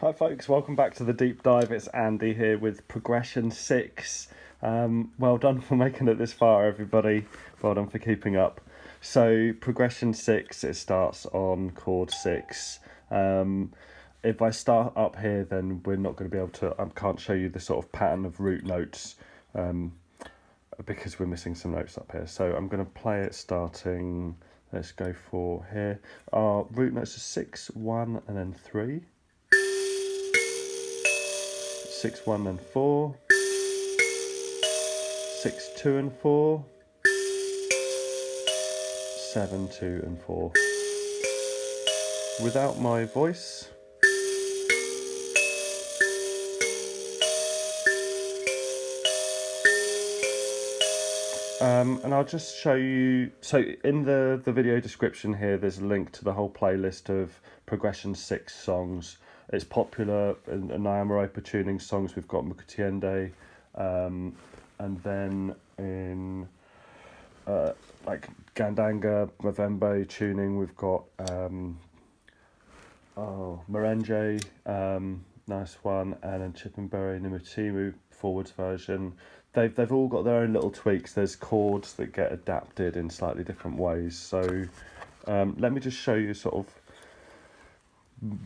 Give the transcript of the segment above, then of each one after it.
Hi folks, welcome back to the deep dive. It's Andy here with progression 6. Well done for making it this far, everybody. Well done for keeping up. So progression 6, it starts on chord 6. If I start up here, then we're not going to be able to, I can't show you the sort of pattern of root notes because we're missing some notes up here. So I'm going to play it starting, let's go for here. Our root notes are 6, 1 and then 3. 6, 1 and 4, 6, 2 and 4, 7, 2 and 4. Without my voice. And I'll just show you, so in the video description here, there's a link to the whole playlist of progression 6 songs. It's popular in Nyama tuning songs. We've got Mukutiende, and then in like Gandanga, Mavembe tuning, we've got Merengue, nice one, and then Chippenberry, Nimutimu, forwards version. They've all got their own little tweaks. There's chords that get adapted in slightly different ways. So let me just show you sort of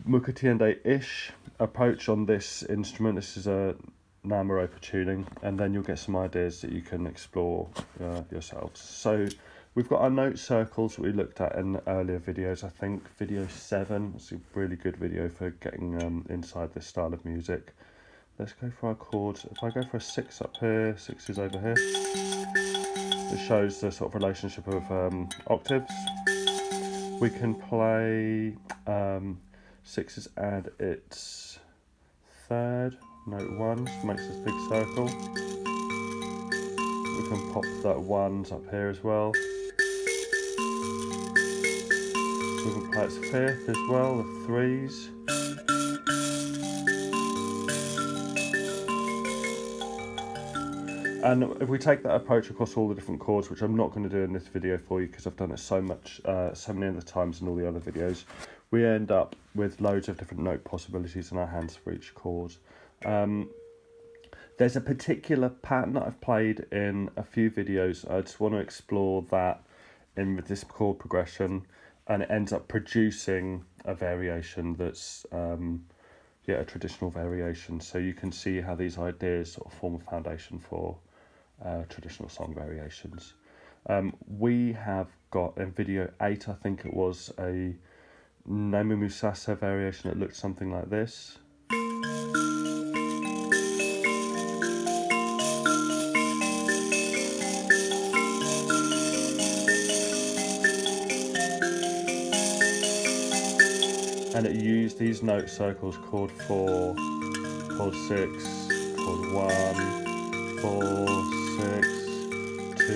Mukutiende-ish approach on this instrument. This is a Namaropa tuning, and then you'll get some ideas that you can explore yourselves. So we've got our note circles that we looked at in earlier videos. I think video 7 is a really good video for getting inside this style of music. Let's go for our chords. If I go for a 6 up here, 6 is over here. It shows the sort of relationship of octaves. We can play 6's at its third, note 1, so makes this big circle. We can pop that 1s up here as well. We can play its 5th as well, the 3s. And if we take that approach across all the different chords, which I'm not going to do in this video for you because I've done it so many other times in all the other videos, we end up with loads of different note possibilities in our hands for each chord. There's a particular pattern that I've played in a few videos. I just want to explore that in this chord progression, and it ends up producing a variation that's a traditional variation. So you can see how these ideas sort of form a foundation for traditional song variations. We have got in video 8, I think it was, a Nemu Musasa variation that looked something like this. And it used these note circles: chord 4, chord 6, chord 1, 4, 6, 2,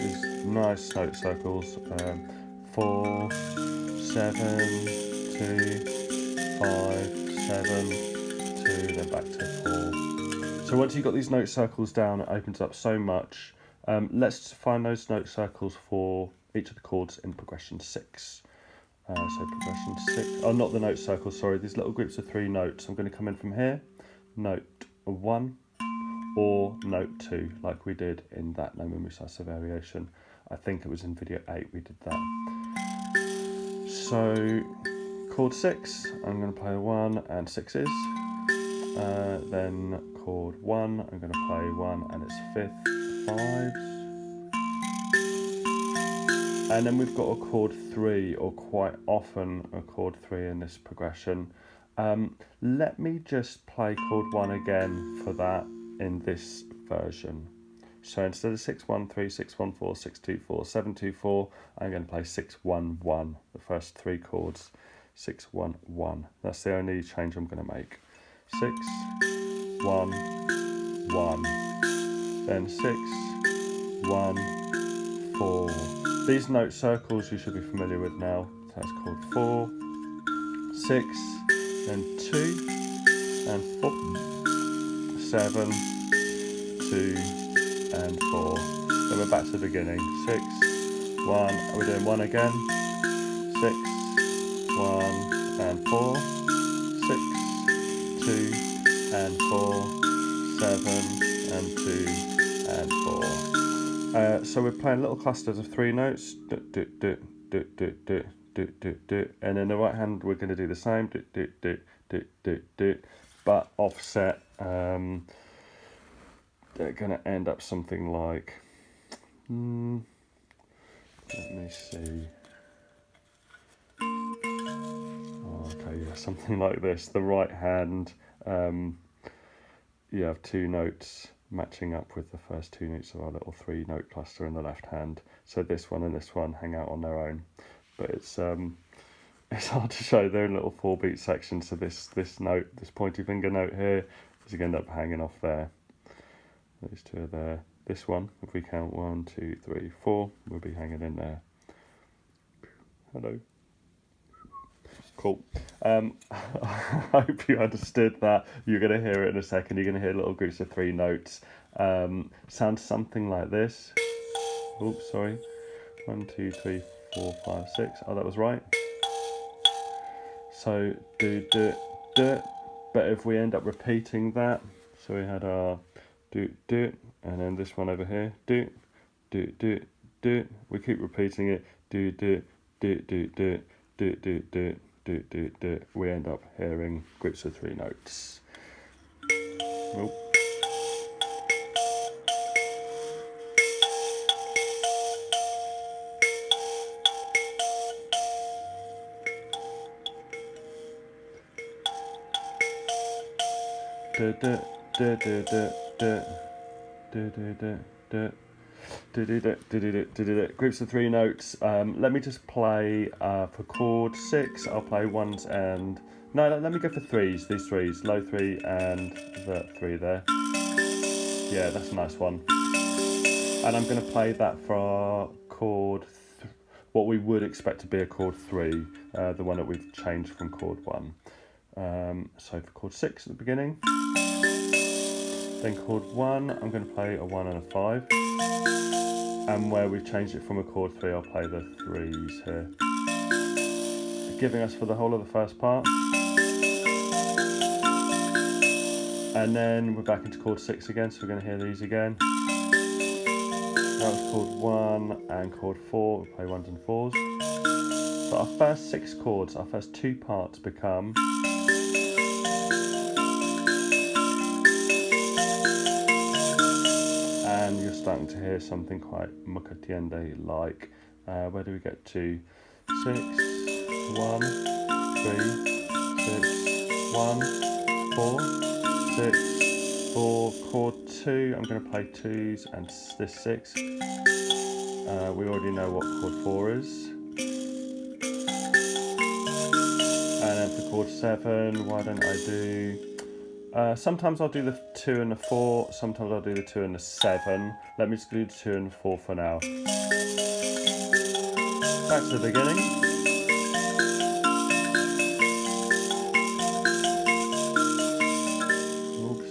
these nice note circles, 4, 7, 2, 5, 7, 2, then back to 4. So once you've got these note circles down, it opens up so much. Let's find those note circles for each of the chords in progression 6. So progression 6, oh, not the note circles, sorry, these little groups of 3 notes. I'm going to come in from here, note 1 or note 2, like we did in that Nemu Musasa variation. I think it was in video 8 we did that. So chord 6, I'm going to play 1 and 6's. Then chord 1, I'm going to play 1 and its 5th, 5's. And then we've got a chord 3, or quite often a chord 3 in this progression. Let me just play chord 1 again for that in this version. So instead of 6, 1, 3, 6, 1, 4, 6, 2, 4, 7, 2, 4, I'm going to play 6, 1, 1. The first 3 chords, 6, 1, 1. That's the only change I'm going to make. 6, 1, 1. Then 6, 1, 4. These note circles you should be familiar with now. So that's chord 4, 6, then 2, and 4, 7, 2, and 4. Then we're back to the beginning. 6, 1, we're doing 1 again. 6, 1, and 4, 6, 2 and 4, 7 and 2 and 4. So we're playing little clusters of 3 notes, and in the right hand we're going to do the same, but offset. They're going to end up something like, let me see. Okay, yeah, something like this. The right hand, you have 2 notes matching up with the first 2 notes of our little 3-note cluster in the left hand. So this one and this one hang out on their own. But it's hard to show. They're in little 4-beat sections. So this note, this pointy finger note here, is going to end up hanging off there. Those 2 are there. This one, if we count 1, 2, 3, 4, will be hanging in there. Hello. Cool. I hope you understood that. You're going to hear it in a second. You're going to hear little groups of 3 notes. Sounds something like this. Oops, sorry. 1, 2, 3, 4, 5, 6. Oh, that was right. So do, but if we end up repeating that, so we had our do, and then this one over here, do. We keep repeating it, do. We end up hearing groups of 3 notes. Oh. Groups of 3 notes. Let me just play for chord 6. I'll play 1s and let me go for 3s. These 3s, low 3 and the 3 there. Yeah, that's a nice one. And I'm going to play that for chord, what we would expect to be a chord 3, the one that we've changed from chord 1. So for chord 6 at the beginning. Then chord 1, I'm going to play a 1 and a 5. And where we've changed it from a chord 3, I'll play the 3s here. Giving us for the whole of the first part. And then we're back into chord 6 again, so we're going to hear these again. That was chord 1 and chord 4, we'll play 1s and 4s. So our first 6 chords, our first 2 parts become... And you're starting to hear something quite mucatiende-like. Where do we get to? 6, 1, 3, 6, 1, 4, 6, 4, chord 2. I'm going to play 2s and this 6. We already know what chord 4 is. And then for chord 7, why don't I do... sometimes I'll do the 2 and the 4, sometimes I'll do the 2 and the 7. Let me just do the 2 and the 4 for now. Back to the beginning. Oops.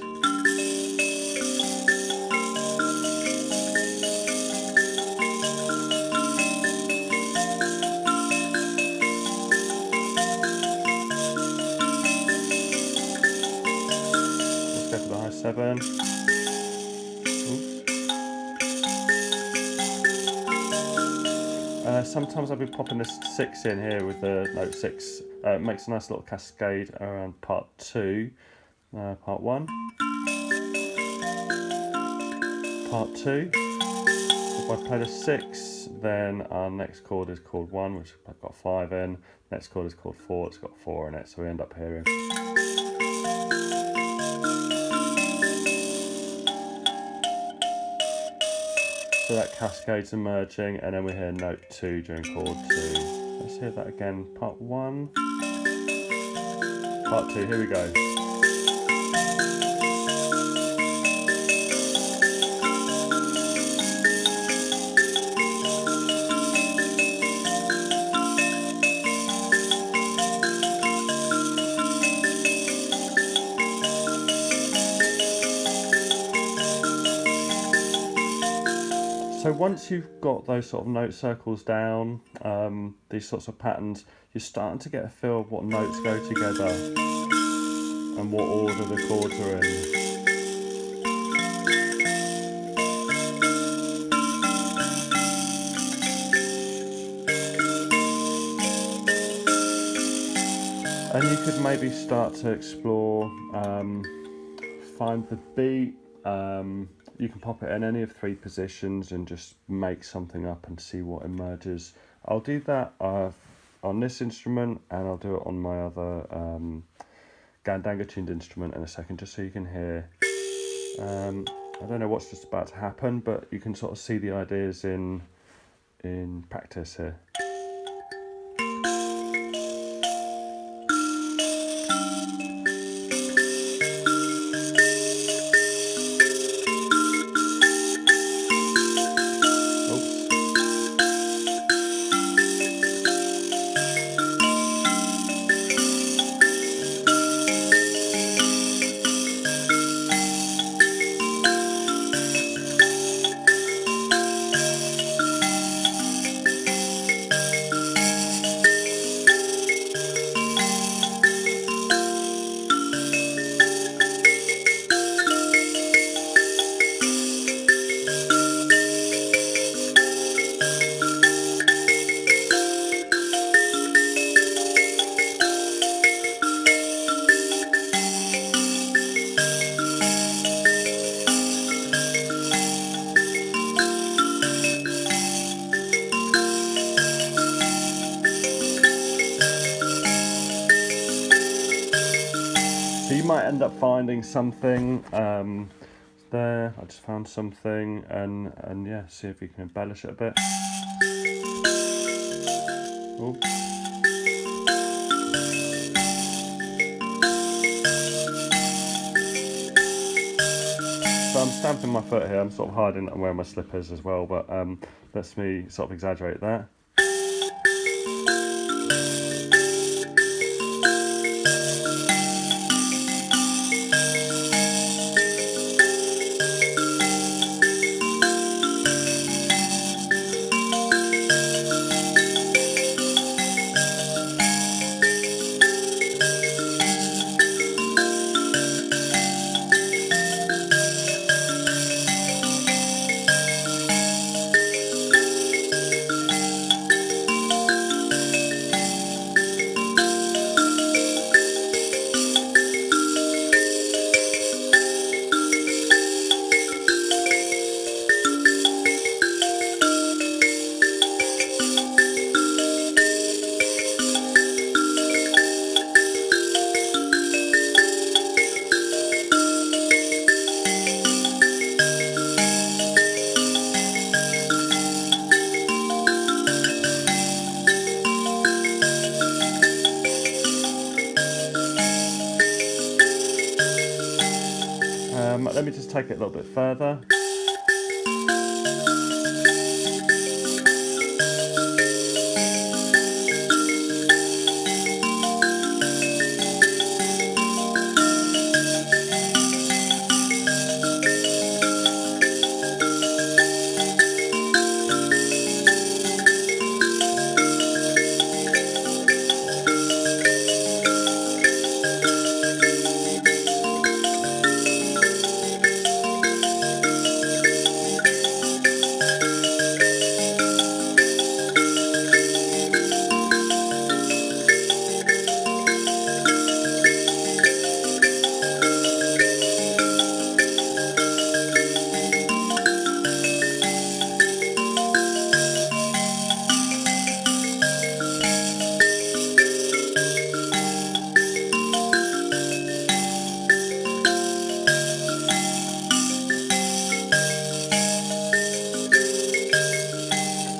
Let's go for the high 7. Sometimes I'll be popping this 6 in here with the note 6. It makes a nice little cascade around part 2. Part 1. Part 2. If I play the 6, then our next chord is chord 1, which I've got 5 in. Next chord is chord 4, it's got 4 in it, so we end up hearing. So that cascades emerging, and then we hear note 2 during chord 2. Let's hear that again. Part 1. Part 2, here we go. So once you've got those sort of note circles down, these sorts of patterns, you're starting to get a feel of what notes go together. and what order the chords are in. And you could maybe start to explore, find the beat. You can pop it in any of 3 positions and just make something up and see what emerges. I'll do that on this instrument, and I'll do it on my other Gandanga tuned instrument in a second, just so you can hear. I don't know what's just about to happen, but you can sort of see the ideas in practice here. So you might end up finding something there. I just found something, and yeah, see if you can embellish it a bit. Ooh. So I'm stamping my foot here. I'm sort of hiding that I'm wearing my slippers as well, but lets me sort of exaggerate that. Let me just take it a little bit further.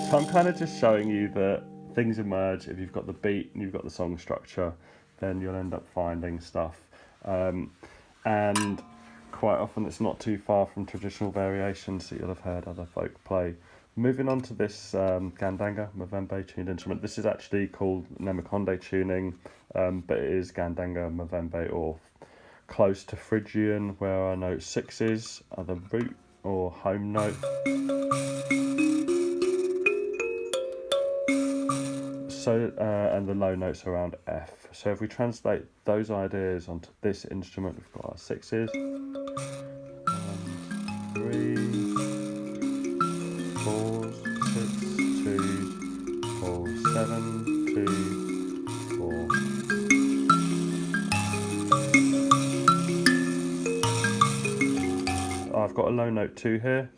So I'm kind of just showing you that things emerge. If you've got the beat and you've got the song structure, then you'll end up finding stuff. And quite often it's not too far from traditional variations that you'll have heard other folk play. Moving on to this Gandanga Mavembe tuned instrument. This is actually called Nemakonde tuning, but it is Gandanga Mavembe, or close to Phrygian, where our note 6s are the root or home note. So So, and the low notes around F. So if we translate those ideas onto this instrument, we've got our sixes. 1, 3, 4, 6, 2, 4, 7, 2, 4. I've got a low note 2 here.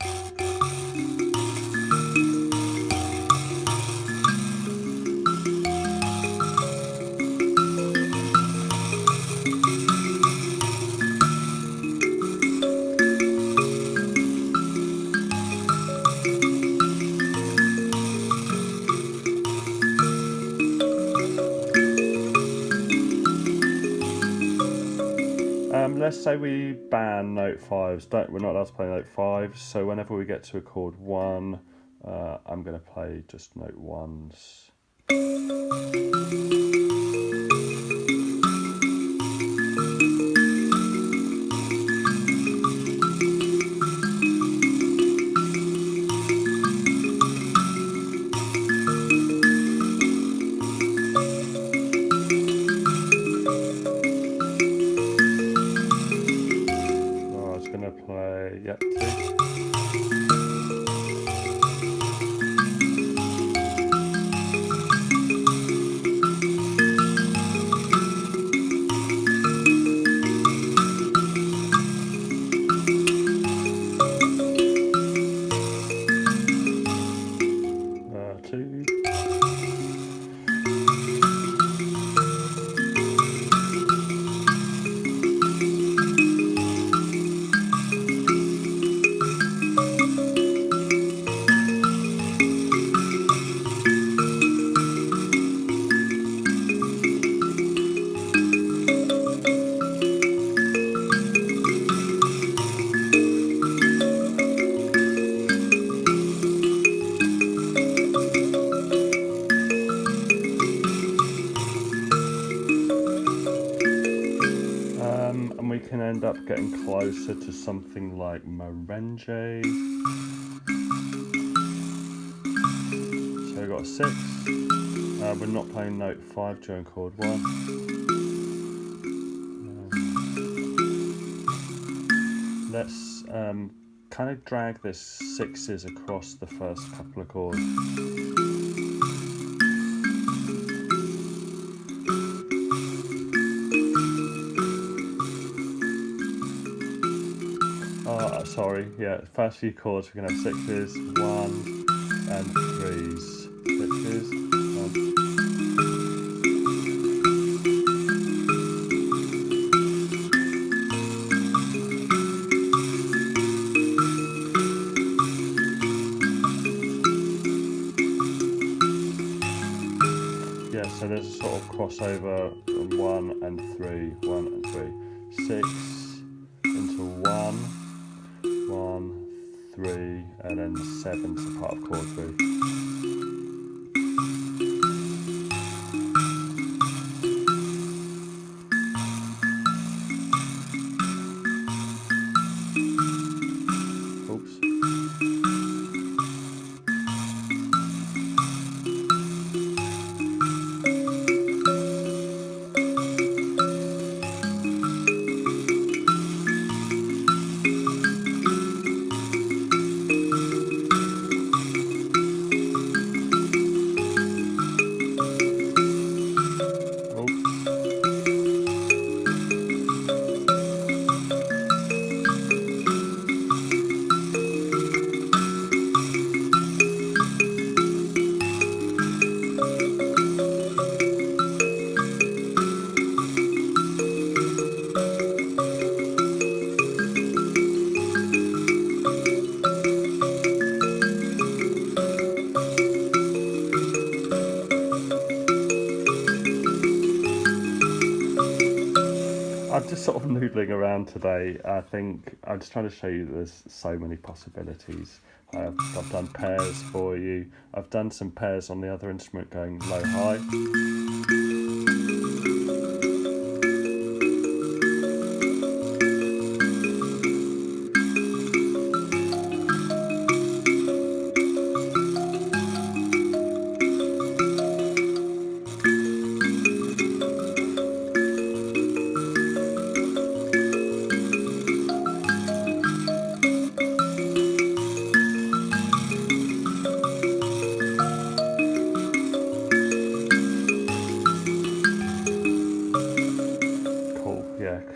Let's say we ban note 5s. We're not allowed to play note 5s, so whenever we get to a chord 1, I'm going to play just note 1s. Play, yep, 2. And we can end up getting closer to something like merengue. So we've got a 6. We're not playing note 5 during chord 1. Let's kind of drag this 6s across the first couple of chords. Sorry, yeah, first few chords we're going to have 6s, 1s and 3s. 6s, 1. Yeah, so there's a sort of crossover from 1 and 3, 1 and 3. 6 into 1. 1, 3, and then 7's a part of chord 3. Oops. I'm just sort of noodling around today. I think I'm just trying to show you that there's so many possibilities. I've done pairs for you. I've done some pairs on the other instrument going low-high.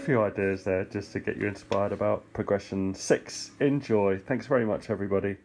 few ideas there just to get you inspired about progression 6. Enjoy. Thanks very much, everybody.